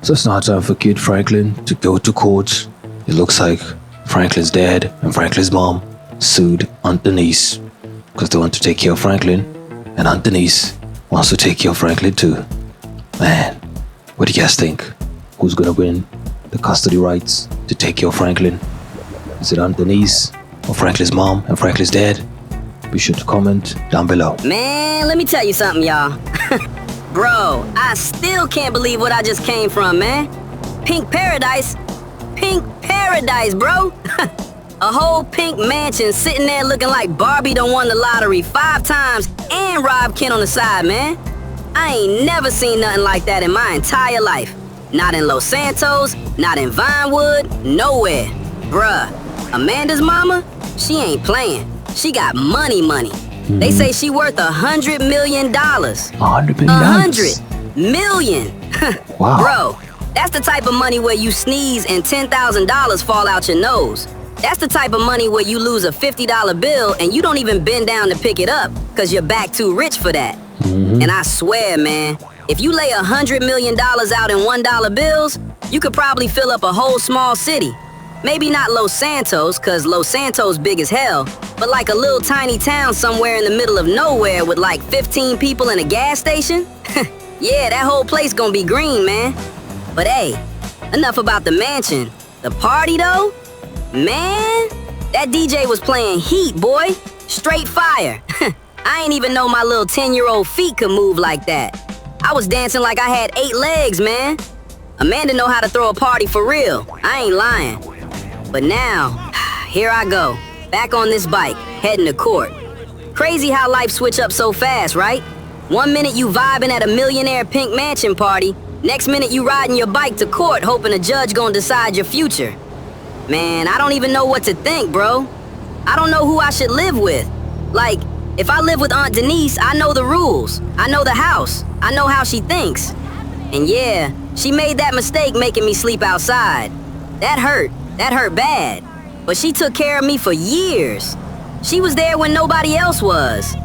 So it's now time for Kid Franklin to go to court. It looks like Franklin's dad and Franklin's mom sued Aunt Denise because they want to take care of Franklin, and Aunt Denise wants to take care of Franklin too. Man, what do you guys think? Who's gonna win the custody rights to take care of Franklin? Is it Aunt Denise or Franklin's mom and Franklin's dad? Be sure to comment down below. Man, let me tell you something, y'all. Bro, I still can't believe what I just came from, man. Pink paradise. Pink paradise, bro. A whole pink mansion sitting there looking like Barbie done won the lottery 5 times and robbed Ken on the side, man. I ain't never seen nothing like that in my entire life. Not in Los Santos, not in Vinewood, nowhere. Bruh, Amanda's mama, she ain't playing. She got money. They say she worth $100 million. $100 million? $100 million. Wow. Bro, that's the type of money where you sneeze and $10,000 fall out your nose. That's the type of money where you lose a $50 bill and you don't even bend down to pick it up because you're back too rich for that. And I swear, man, if you lay $100 million out in $1 bills, you could probably fill up a whole small city. Maybe not Los Santos, cause Los Santos big as hell, but like a little tiny town somewhere in the middle of nowhere with like 15 people in a gas station? Yeah, that whole place gonna be green, man. But hey, enough about the mansion. The party though? Man, that DJ was playing heat, boy. Straight fire. I ain't even know my little 10-year-old feet could move like that. I was dancing like I had 8 legs, man. Amanda know how to throw a party for real. I ain't lying. But now, here I go, back on this bike, heading to court. Crazy how life switch up so fast, right? One minute you vibing at a millionaire pink mansion party, next minute you riding your bike to court hoping a judge gonna decide your future. Man, I don't even know what to think, bro. I don't know who I should live with. Like, if I live with Aunt Denise, I know the rules. I know the house. I know how she thinks. And yeah, she made that mistake making me sleep outside. That hurt. That hurt bad. But she took care of me for years. She was there when nobody else was.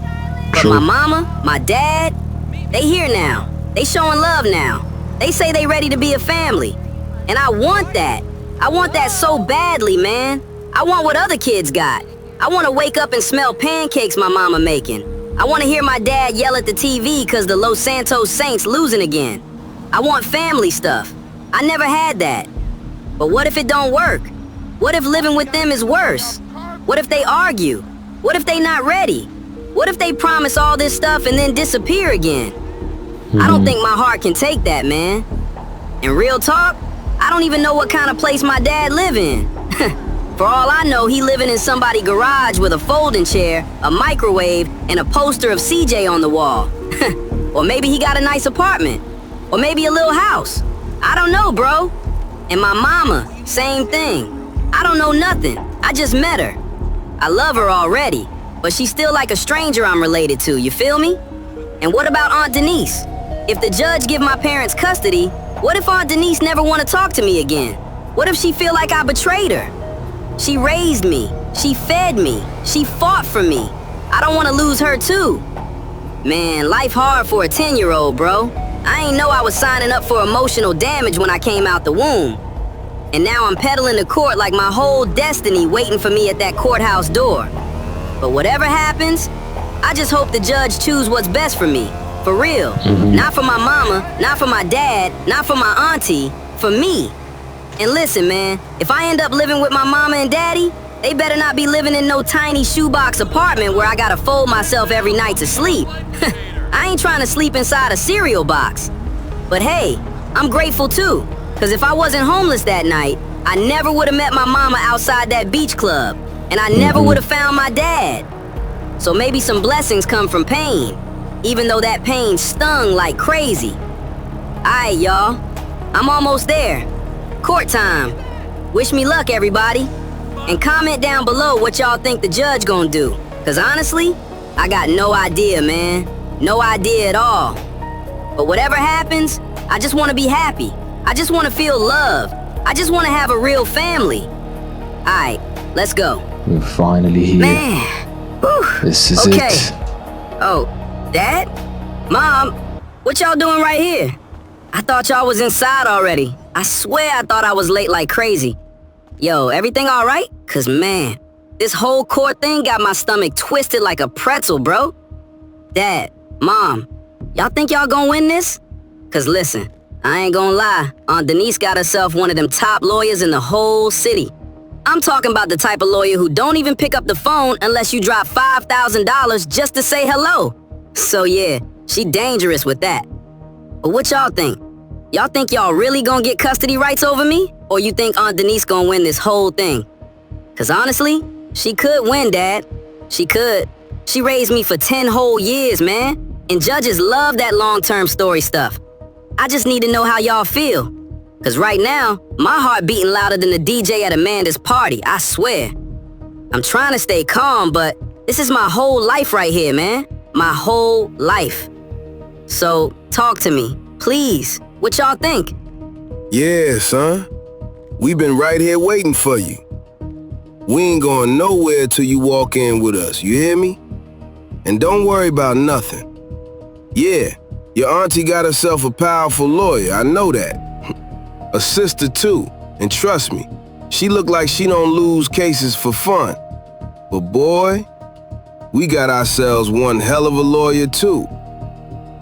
But my mama, my dad, they here now. They showing love now. They say they ready to be a family. And I want that. I want that so badly, man. I want what other kids got. I want to wake up and smell pancakes my mama making. I want to hear my dad yell at the TV because the Los Santos Saints losing again. I want family stuff. I never had that. But what if it don't work? What if living with them is worse? What if they argue? What if they not ready? What if they promise all this stuff and then disappear again? I don't think my heart can take that, man. And real talk, I don't even know what kind of place my dad live in. For all I know, he living in somebody's garage with a folding chair, a microwave, and a poster of CJ on the wall. Or maybe he got a nice apartment. Or maybe a little house. I don't know, bro. And my mama, same thing. I don't know nothing. I just met her. I love her already, but she's still like a stranger I'm related to, you feel me? And what about Aunt Denise? If the judge give my parents custody, what if Aunt Denise never want to talk to me again? What if she feel like I betrayed her? She raised me. She fed me. She fought for me. I don't want to lose her too. Man, life hard for a 10-year-old, bro. I ain't know I was signing up for emotional damage when I came out the womb. And now I'm pedaling to court like my whole destiny waiting for me at that courthouse door. But whatever happens, I just hope the judge choose what's best for me. For real. Not for my mama, not for my dad, not for my auntie, for me. And listen, man, if I end up living with my mama and daddy, they better not be living in no tiny shoebox apartment where I gotta fold myself every night to sleep. I ain't trying to sleep inside a cereal box. But hey, I'm grateful too, because if I wasn't homeless that night, I never would have met my mama outside that beach club, and I never would have found my dad. So maybe some blessings come from pain, even though that pain stung like crazy. Alright, y'all, I'm almost there. Court time. Wish me luck, everybody. And comment down below what y'all think the judge gonna do, because honestly, I got no idea, man. No idea at all. But whatever happens, I just want to be happy. I just want to feel love. I just want to have a real family. Alright, let's go. We're finally here. Man. Whew. This is okay. it. Oh, Dad? Mom? What y'all doing right here? I thought y'all was inside already. I swear I thought I was late like crazy. Yo, everything all right? Cause man, this whole court thing got my stomach twisted like a pretzel, bro. Dad, Mom, y'all think y'all gonna win this? Cause listen, I ain't gonna lie, Aunt Denise got herself one of them top lawyers in the whole city. I'm talking about the type of lawyer who don't even pick up the phone unless you drop $5,000 just to say hello. So yeah, she dangerous with that. But what y'all think? Y'all think y'all really gonna get custody rights over me? Or you think Aunt Denise gonna win this whole thing? Cause honestly, she could win, Dad. She could. She raised me for 10 whole years, man. And judges love that long-term story stuff. I just need to know how y'all feel. Cause right now, my heart beating louder than the DJ at Amanda's party, I swear. I'm trying to stay calm, but this is my whole life right here, man. My whole life. So, talk to me, please. What y'all think? Yeah, son. We been right here waiting for you. We ain't going nowhere till you walk in with us, you hear me? And don't worry about nothing. Yeah, your auntie got herself a powerful lawyer, I know that. A sister too, and trust me, she look like she don't lose cases for fun. But boy, we got ourselves one hell of a lawyer too.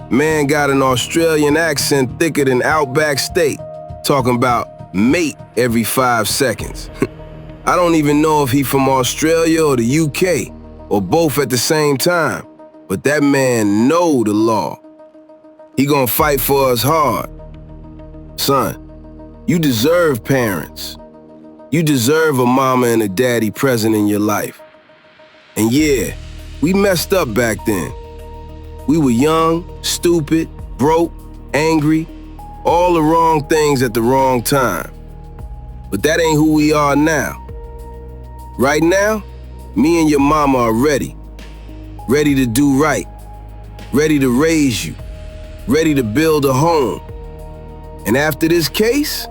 Man got an Australian accent thicker than Outback Steak, talking about mate every 5 seconds. I don't even know if he from Australia or the UK, or both at the same time, but that man know the law. He gonna fight for us hard. Son, you deserve parents. You deserve a mama and a daddy present in your life. And yeah, we messed up back then. We were young, stupid, broke, angry, all the wrong things at the wrong time. But that ain't who we are now. Right now, me and your mama are ready. Ready to do right. Ready to raise you. Ready to build a home. And after this case,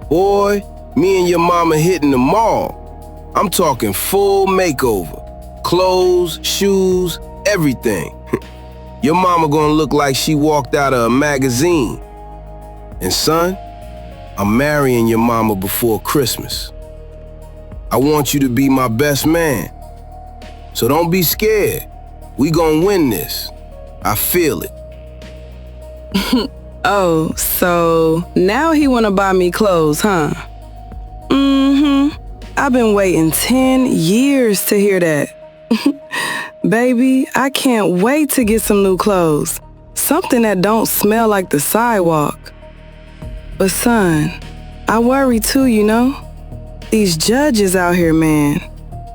boy, me and your mama hitting the mall. I'm talking full makeover. Clothes, shoes, everything. Your mama gonna look like she walked out of a magazine. And son, I'm marrying your mama before Christmas. I want you to be my best man. So don't be scared. We gonna win this. I feel it. Oh, so now he wanna buy me clothes, huh? I've been waiting 10 years to hear that. Baby, I can't wait to get some new clothes. Something that don't smell like the sidewalk. But son, I worry too, you know? These judges out here, man.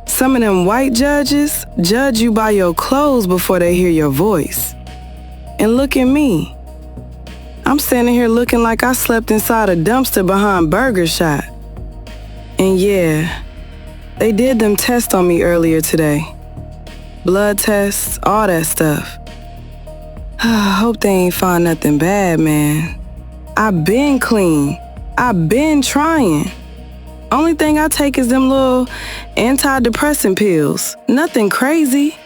Some of them white judges judge you by your clothes before they hear your voice. And look at me. I'm standing here looking like I slept inside a dumpster behind Burger Shot. And yeah, they did them tests on me earlier today. Blood tests, all that stuff. I hope they ain't find nothing bad, man. I been clean. I been trying. Only thing I take is them little antidepressant pills. Nothing crazy.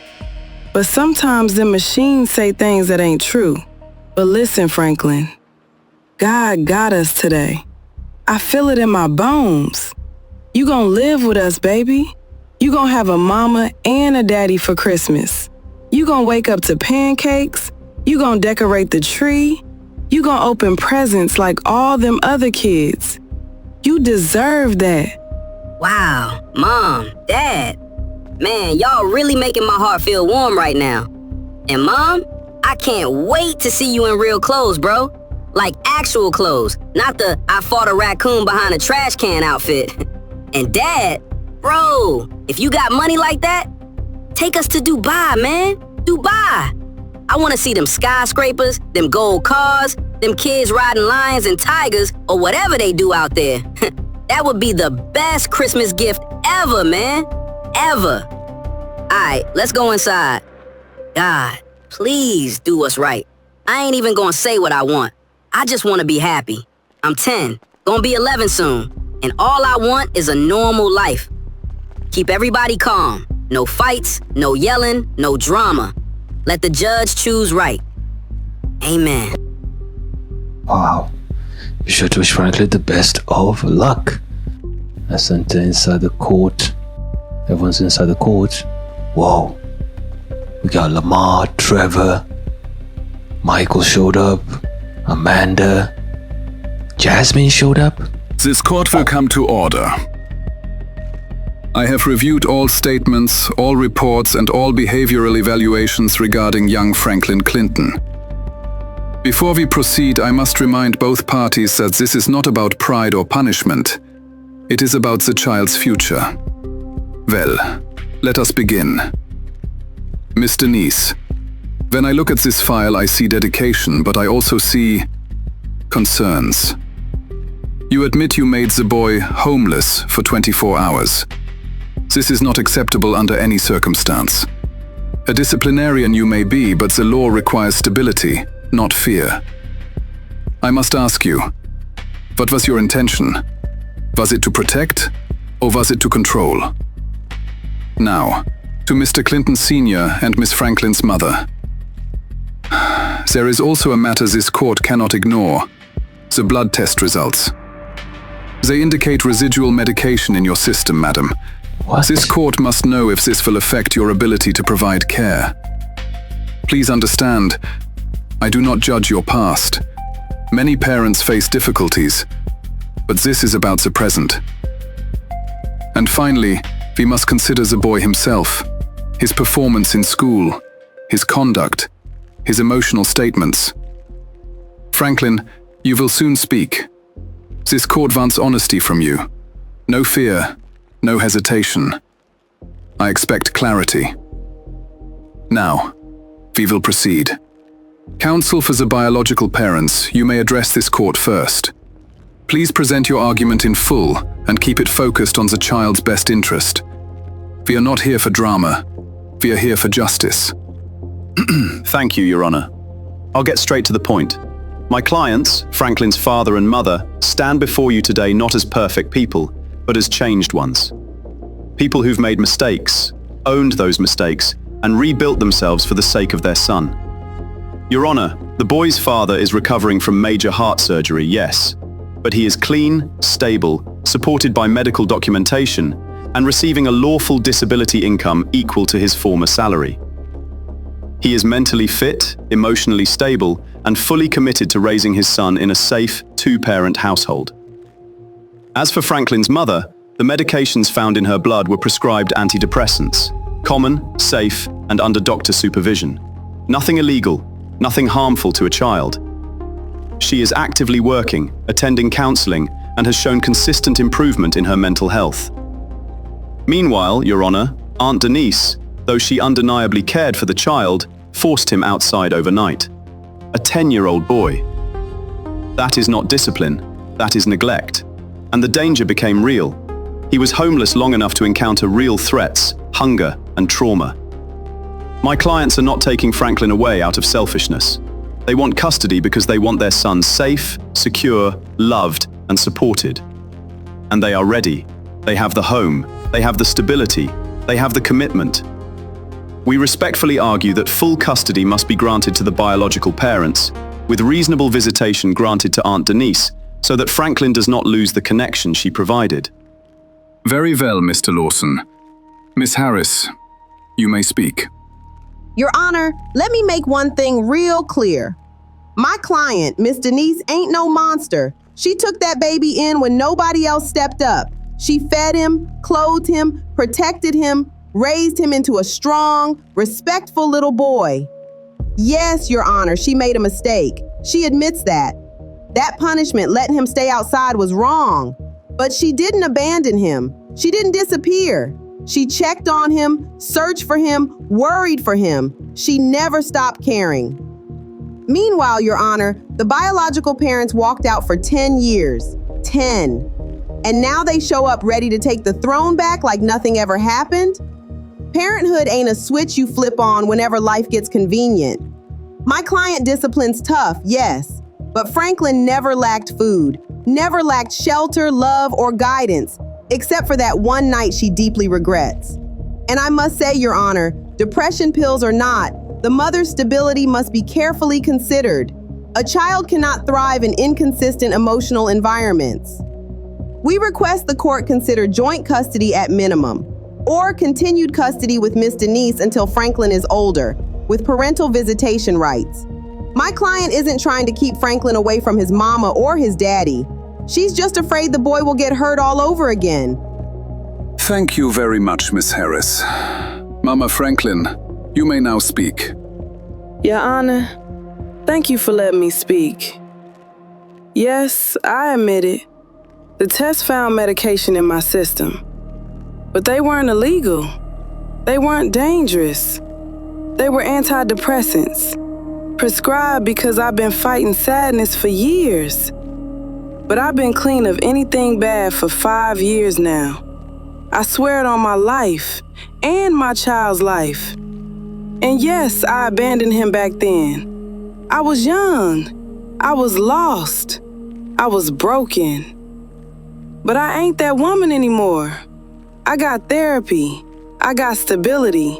But sometimes the machines say things that ain't true. But listen, Franklin, God got us today. I feel it in my bones. You gonna live with us, baby. You gonna have a mama and a daddy for Christmas. You gonna wake up to pancakes. You gonna decorate the tree. You gonna open presents like all them other kids. You deserve that. Wow, Mom, Dad. Man, y'all really making my heart feel warm right now. And Mom, I can't wait to see you in real clothes, bro. Like actual clothes, not the I fought a raccoon behind a trash can outfit. And Dad, bro, if you got money like that, take us to Dubai, man. Dubai. I want to see them skyscrapers, them gold cars, them kids riding lions and tigers, or whatever they do out there. That would be the best Christmas gift ever, man. Ever. Alright, let's go inside. God, please do what's right. I ain't even gonna say what I want. I just want to be happy. I'm 10, gonna be 11 soon, and all I want is a normal life. Keep everybody calm. No fights, no yelling, no drama. Let the judge choose right. Amen. Wow, Be sure to wish Franklin the best of luck. Let's enter inside the court. Everyone's inside the court. Whoa. We got Lamar, Trevor, Michael showed up, Amanda, Jasmine showed up. This court will come to order. I have reviewed all statements, all reports, and all behavioral evaluations regarding young Franklin Clinton. Before we proceed, I must remind both parties that this is not about pride or punishment. It is about the child's future. Well, let us begin. Miss Denise, when I look at this file, I see dedication, but I also see concerns. You admit you made the boy homeless for 24 hours. This is not acceptable under any circumstance. A disciplinarian you may be, but the law requires stability, not fear. I must ask you, what was your intention? Was it to protect, or was it to control? Now, to Mr. Clinton Sr. and Miss Franklin's mother. There is also a matter this court cannot ignore: the blood test results. They indicate residual medication in your system, madam. What? This court must know if this will affect your ability to provide care. Please understand, I do not judge your past. Many parents face difficulties, but this is about the present. And finally, we must consider the boy himself, his performance in school, his conduct, his emotional statements. Franklin, you will soon speak. This court wants honesty from you. No fear, no hesitation. I expect clarity. Now, we will proceed. Counsel for the biological parents, you may address this court first. Please present your argument in full and keep it focused on the child's best interest. We are not here for drama. We are here for justice. Thank you, Your Honor. I'll get straight to the point. My clients, Franklin's father and mother, stand before you today not as perfect people, but as changed ones. People who've made mistakes, owned those mistakes, and rebuilt themselves for the sake of their son. Your Honor, the boy's father is recovering from major heart surgery, yes, but he is clean, stable, supported by medical documentation, and receiving a lawful disability income equal to his former salary. He is mentally fit, emotionally stable, and fully committed to raising his son in a safe, two-parent household. As for Franklin's mother, the medications found in her blood were prescribed antidepressants, common, safe, and under doctor supervision. Nothing illegal, nothing harmful to a child. She is actively working, attending counseling, and has shown consistent improvement in her mental health. Meanwhile, Your Honor, Aunt Denise, though she undeniably cared for the child, forced him outside overnight. A 10-year-old boy. That is not discipline, that is neglect. And the danger became real. He was homeless long enough to encounter real threats, hunger, and trauma. My clients are not taking Franklin away out of selfishness. They want custody because they want their son safe, secure, loved, and supported. And they are ready. They have the home, they have the stability, they have the commitment. We respectfully argue that full custody must be granted to the biological parents, with reasonable visitation granted to Aunt Denise, so that Franklin does not lose the connection she provided. Very well, Mr. Lawson. Miss Harris, you may speak. Your Honor, let me make one thing real clear. My client, Miss Denise, ain't no monster. She took that baby in when nobody else stepped up. She fed him, clothed him, protected him, raised him into a strong, respectful little boy. Yes, Your Honor, she made a mistake. She admits that. That punishment, letting him stay outside, was wrong. But she didn't abandon him. She didn't disappear. She checked on him, searched for him, worried for him. She never stopped caring. Meanwhile, Your Honor, the biological parents walked out for 10 years. 10. And now they show up ready to take the throne back like nothing ever happened? Parenthood ain't a switch you flip on whenever life gets convenient. My client discipline's tough, yes, but Franklin never lacked food, never lacked shelter, love, or guidance, except for that one night she deeply regrets. And I must say, Your Honor, depression pills or not, the mother's stability must be carefully considered. A child cannot thrive in inconsistent emotional environments. We request the court consider joint custody at minimum, or continued custody with Miss Denise until Franklin is older, with parental visitation rights. My client isn't trying to keep Franklin away from his mama or his daddy. She's just afraid the boy will get hurt all over again. Thank you very much, Miss Harris. Mama Franklin, you may now speak. Your Honor, thank you for letting me speak. Yes, I admit it. The test found medication in my system. But they weren't illegal. They weren't dangerous. They were antidepressants, prescribed because I've been fighting sadness for years. But I've been clean of anything bad for 5 years now. I swear it on my life and my child's life. And yes, I abandoned him back then. I was young. I was lost. I was broken. But I ain't that woman anymore. I got therapy. I got stability.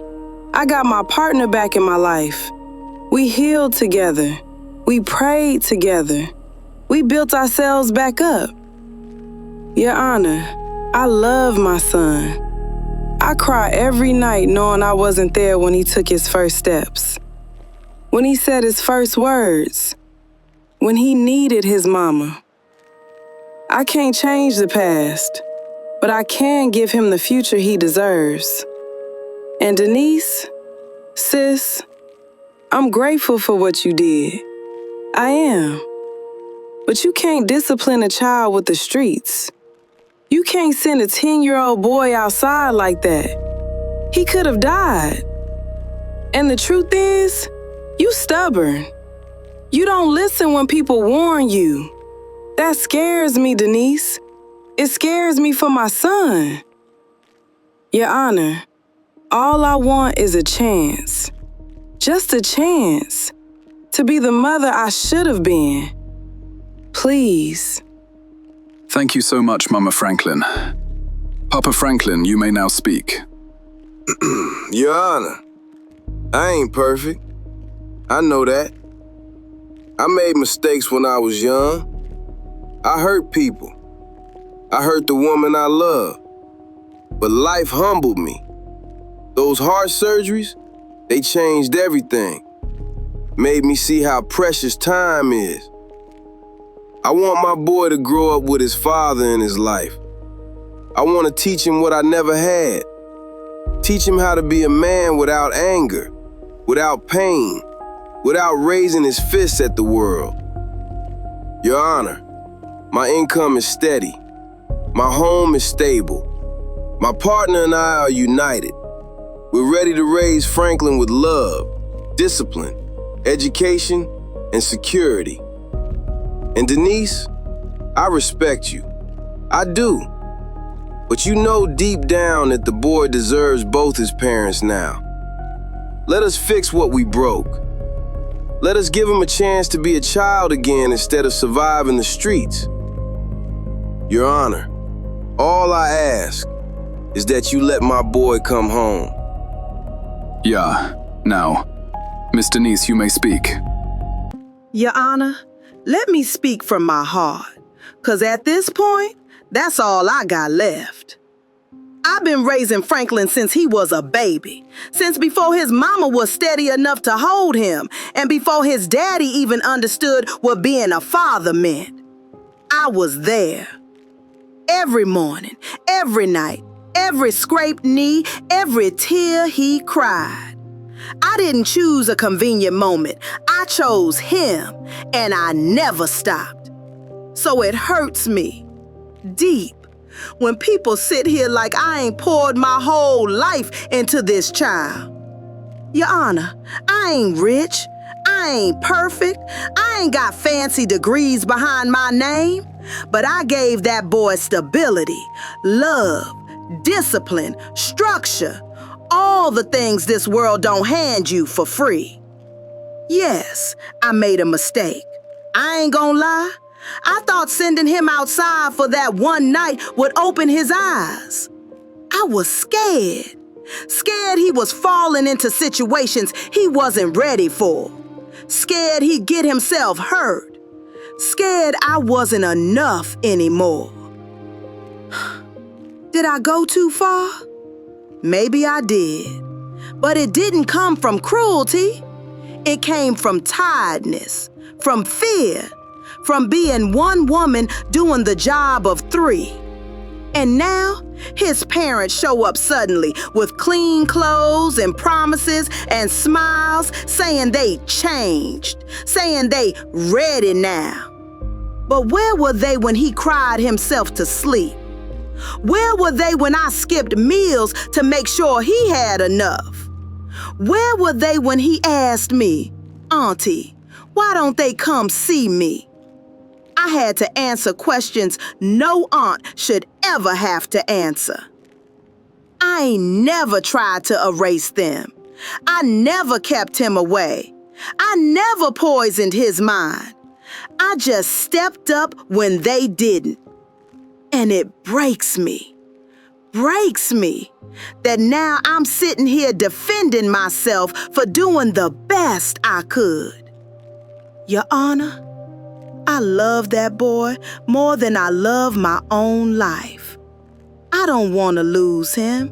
I got my partner back in my life. We healed together. We prayed together. We built ourselves back up. Your Honor, I love my son. I cry every night knowing I wasn't there when he took his first steps, when he said his first words, when he needed his mama. I can't change the past, but I can give him the future he deserves. And Denise, sis, I'm grateful for what you did. I am. But you can't discipline a child with the streets. You can't send a 10-year-old boy outside like that. He could have died. And the truth is, you stubborn. You don't listen when people warn you. That scares me, Denise. It scares me for my son. Your Honor, all I want is a chance. Just a chance to be the mother I should have been. Please. Thank you so much, Mama Franklin. Papa Franklin, you may now speak. Your Honor, I ain't perfect. I know that. I made mistakes when I was young. I hurt people. I hurt the woman I love. But life humbled me. Those heart surgeries, they changed everything. Made me see how precious time is. I want my boy to grow up with his father in his life. I want to teach him what I never had. Teach him how to be a man without anger, without pain, without raising his fists at the world. Your Honor, my income is steady. My home is stable. My partner and I are united. We're ready to raise Franklin with love, discipline, education, and security. And Denise, I respect you. I do. But you know deep down that the boy deserves both his parents now. Let us fix what we broke. Let us give him a chance to be a child again instead of surviving the streets. Your Honor, all I ask is that you let my boy come home. Yeah, now, Miss Denise, you may speak. Your Honor, let me speak from my heart, 'cause at this point, that's all I got left. I've been raising Franklin since he was a baby, since before his mama was steady enough to hold him, and before his daddy even understood what being a father meant. I was there. Every morning, every night, every scraped knee, every tear he cried. I didn't choose a convenient moment. I chose him, and I never stopped. So it hurts me deep when people sit here like I ain't poured my whole life into this child. Your Honor, I ain't rich. I ain't perfect. I ain't got fancy degrees behind my name. But I gave that boy stability, love, discipline, structure, all the things this world don't hand you for free. Yes, I made a mistake. I ain't gonna lie. I thought sending him outside for that one night would open his eyes. I was scared. Scared he was falling into situations he wasn't ready for. scared he'd get himself hurt, scared I wasn't enough anymore. Did I go too far? Maybe I did. But it didn't come from cruelty. It came from tiredness, from fear, from being one woman doing the job of three. And now, his parents show up suddenly with clean clothes and promises and smiles, saying they changed, saying they ready now. But where were they when he cried himself to sleep? Where were they when I skipped meals to make sure he had enough? Where were they when he asked me, "Auntie, why don't they come see me?" I had to answer questions no aunt should ever have to answer. I ain't never tried to erase them. I never kept him away. I never poisoned his mind. I just stepped up when they didn't. And it breaks me that now I'm sitting here defending myself for doing the best I could. Your Honor, I love that boy more than I love my own life. I don't want to lose him,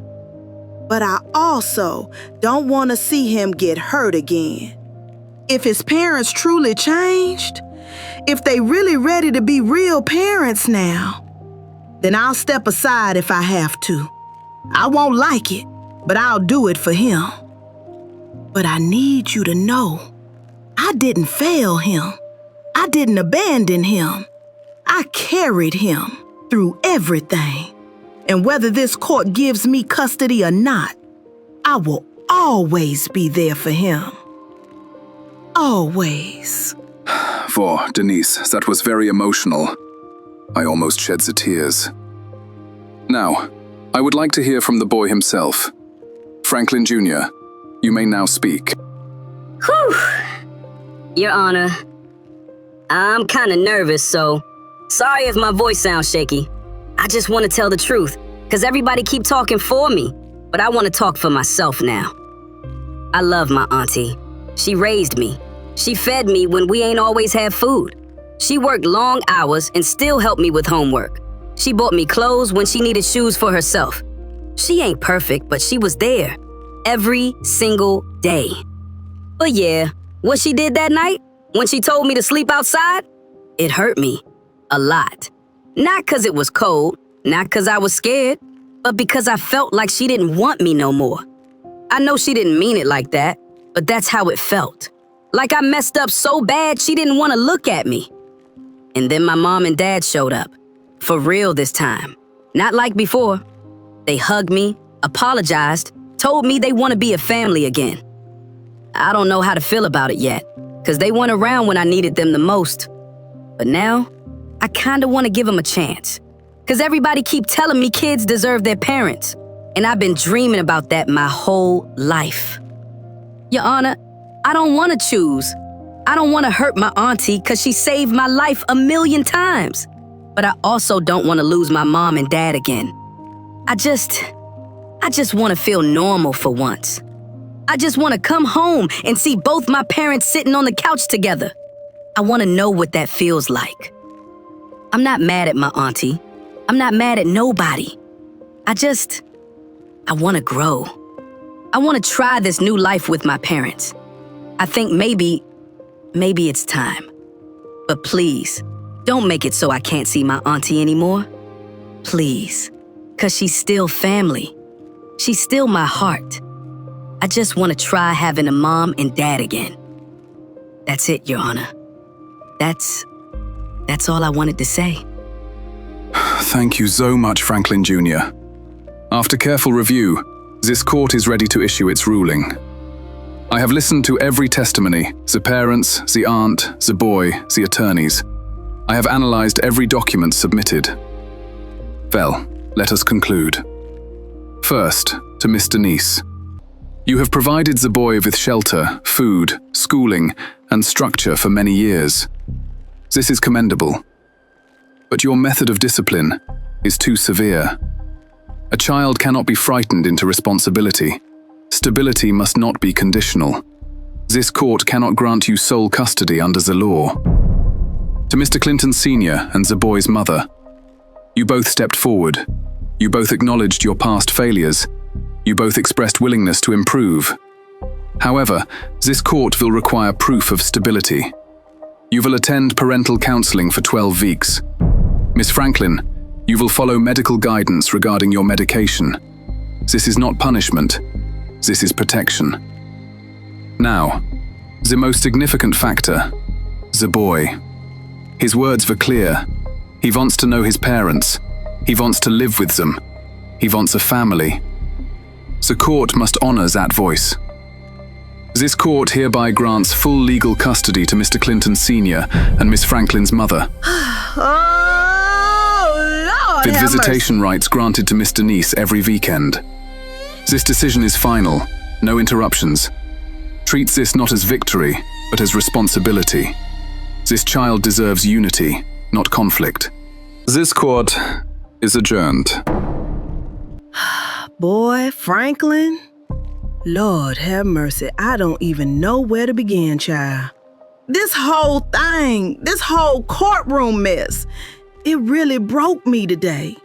but I also don't want to see him get hurt again. If his parents truly changed, if they really ready to be real parents now, then I'll step aside if I have to. I won't like it, but I'll do it for him. But I need you to know, I didn't fail him. I didn't abandon him. I carried him through everything. And whether this court gives me custody or not, I will always be there for him. Always. For Denise, that was very emotional. I almost shed the tears. Now, I would like to hear from the boy himself. Franklin Jr., you may now speak. Whew. Your Honor, I'm kinda nervous, so sorry if my voice sounds shaky. I just want to tell the truth, because everybody keep talking for me, but I want to talk for myself now. I love my auntie. She raised me. She fed me when we ain't always had food. She worked long hours and still helped me with homework. She bought me clothes when she needed shoes for herself. She ain't perfect, but she was there every single day. But yeah, what she did that night, when she told me to sleep outside, it hurt me a lot. Not 'cause it was cold, not 'cause I was scared, but because I felt like she didn't want me no more. I know she didn't mean it like that, but that's how it felt. Like I messed up so bad she didn't want to look at me. And then my mom and dad showed up. For real this time. Not like before. They hugged me, apologized, told me they want to be a family again. I don't know how to feel about it yet, 'cause they weren't around when I needed them the most. But now, I kinda want to give them a chance. 'Cause everybody keep telling me kids deserve their parents. And I've been dreaming about that my whole life. Your Honor, I don't want to choose. I don't want to hurt my auntie 'cause she saved my life 1,000,000 times. But I also don't want to lose my mom and dad again. I just want to feel normal for once. I just want to come home and see both my parents sitting on the couch together. I want to know what that feels like. I'm not mad at my auntie. I'm not mad at nobody. I want to grow. I want to try this new life with my parents. I think maybe it's time. But please, don't make it so I can't see my auntie anymore. Please, 'cause she's still family. She's still my heart. I just want to try having a mom and dad again. That's it, Your Honor. That's all I wanted to say. Thank you so much, Franklin Jr. After careful review, this court is ready to issue its ruling. I have listened to every testimony, the parents, the aunt, the boy, the attorneys. I have analyzed every document submitted. Well, let us conclude. First, to Miss Denise. You have provided the boy with shelter, food, schooling, and structure for many years. This is commendable. But your method of discipline is too severe. A child cannot be frightened into responsibility. Stability must not be conditional. This court cannot grant you sole custody under the law. To Mr. Clinton Sr. and the boy's mother, you both stepped forward. You both acknowledged your past failures. You both expressed willingness to improve. However, this court will require proof of stability. You will attend parental counseling for 12 weeks. Miss Franklin, you will follow medical guidance regarding your medication. This is not punishment. This is protection. Now, the most significant factor, the boy. His words were clear. He wants to know his parents. He wants to live with them. He wants a family. The court must honor that voice. This court hereby grants full legal custody to Mr. Clinton Sr. and Miss Franklin's mother. Oh, Lord, With have visitation mercy. rights granted to Miss Denise every weekend. This decision is final. No interruptions. Treat this not as victory, but as responsibility. This child deserves unity, not conflict. This court is adjourned. Boy, Franklin, Lord have mercy, I don't even know where to begin, child. This whole thing, this whole courtroom mess, it really broke me today.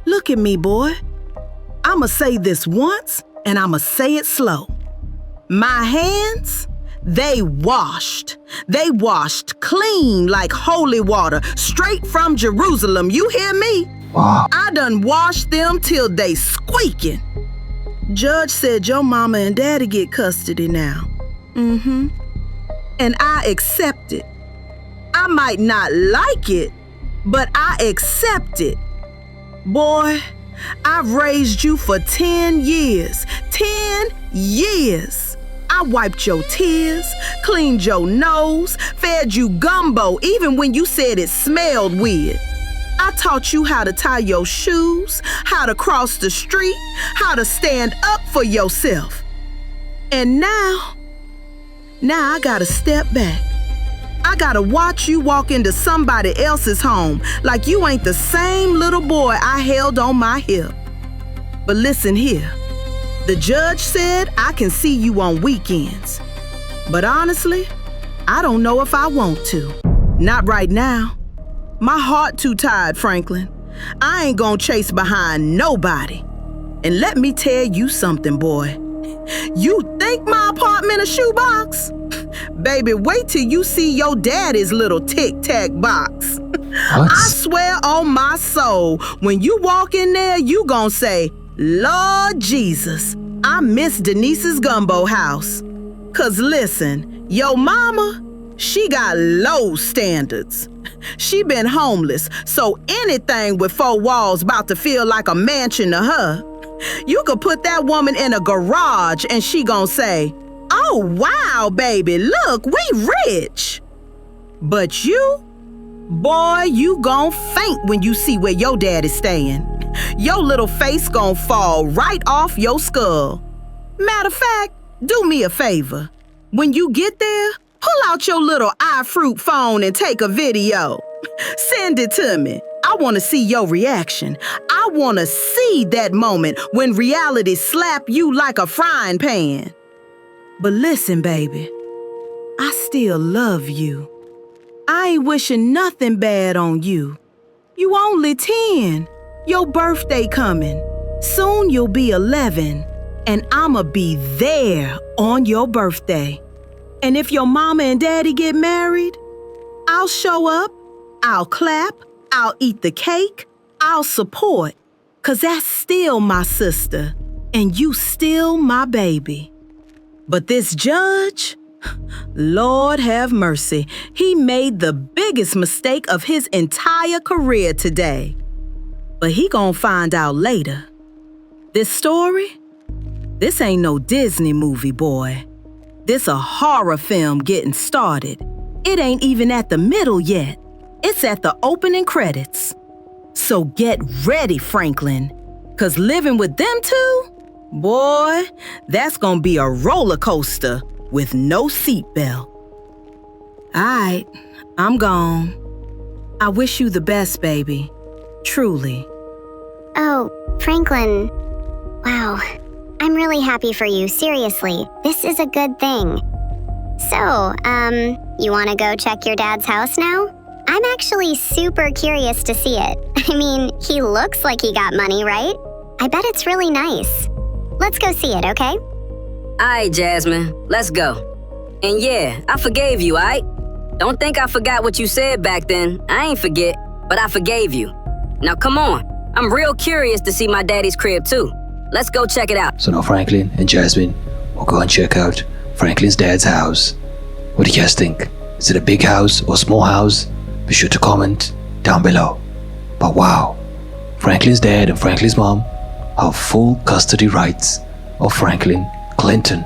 Look at me, boy. I'ma say this once, and I'ma say it slow. My hands, they washed. They washed clean like holy water, straight from Jerusalem. You hear me? Wow. I done washed them till they squeaking. Judge said your mama and daddy get custody now. And I accept it. I might not like it, but I accept it. Boy, I've raised you for 10 years. 10 years. I wiped your tears, cleaned your nose, fed you gumbo even when you said it smelled weird. I taught you how to tie your shoes, how to cross the street, how to stand up for yourself. And now I gotta step back. I gotta watch you walk into somebody else's home like you ain't the same little boy I held on my hip. But listen here, the judge said I can see you on weekends. But honestly, I don't know if I want to. Not right now. My heart too tired, Franklin. I ain't gonna chase behind nobody. And let me tell you something, boy. You think my apartment a shoebox? Baby, wait till you see your daddy's little tic-tac box. What? I swear on my soul, when you walk in there, you gon' say, Lord Jesus, I miss Denise's gumbo house. 'Cause listen, your mama, she got low standards. She been homeless, so anything with 4 walls about to feel like a mansion to her. You could put that woman in a garage and she gon' say, oh wow, baby, look, we rich. But you, boy, you gon' faint when you see where your dad is staying. Your little face gon' fall right off your skull. Matter of fact, do me a favor. When you get there, pull out your little iFruit phone and take a video. Send it to me. I want to see your reaction. I want to see that moment when reality slap you like a frying pan. But listen, baby, I still love you. I ain't wishing nothing bad on you. You only 10. Your birthday coming. Soon you'll be 11, and I'ma be there on your birthday. And if your mama and daddy get married, I'll show up, I'll clap, I'll eat the cake, I'll support, 'cause that's still my sister, and you still my baby. But this judge, Lord have mercy, he made the biggest mistake of his entire career today. But he gonna find out later. This story, this ain't no Disney movie, boy. This a horror film getting started. It ain't even at the middle yet. It's at the opening credits. So get ready, Franklin, 'cause living with them two, boy, that's gonna be a roller coaster with no seatbelt. Alright, I'm gone. I wish you the best, baby. Truly. Oh, Franklin. Wow. I'm really happy for you, seriously. This is a good thing. So, you wanna go check your dad's house now? I'm actually super curious to see it. I mean, he looks like he got money, right? I bet it's really nice. Let's go see it, okay? Aight, Jasmine, let's go. And yeah, I forgave you, aight? Don't think I forgot what you said back then. I ain't forget, but I forgave you. Now come on, I'm real curious to see my daddy's crib too. Let's go check it out. So now Franklin and Jasmine will go and check out Franklin's dad's house. What do you guys think? Is it a big house or small house? Be sure to comment down below. But wow, Franklin's dad and Franklin's mom have full custody rights of Franklin Clinton.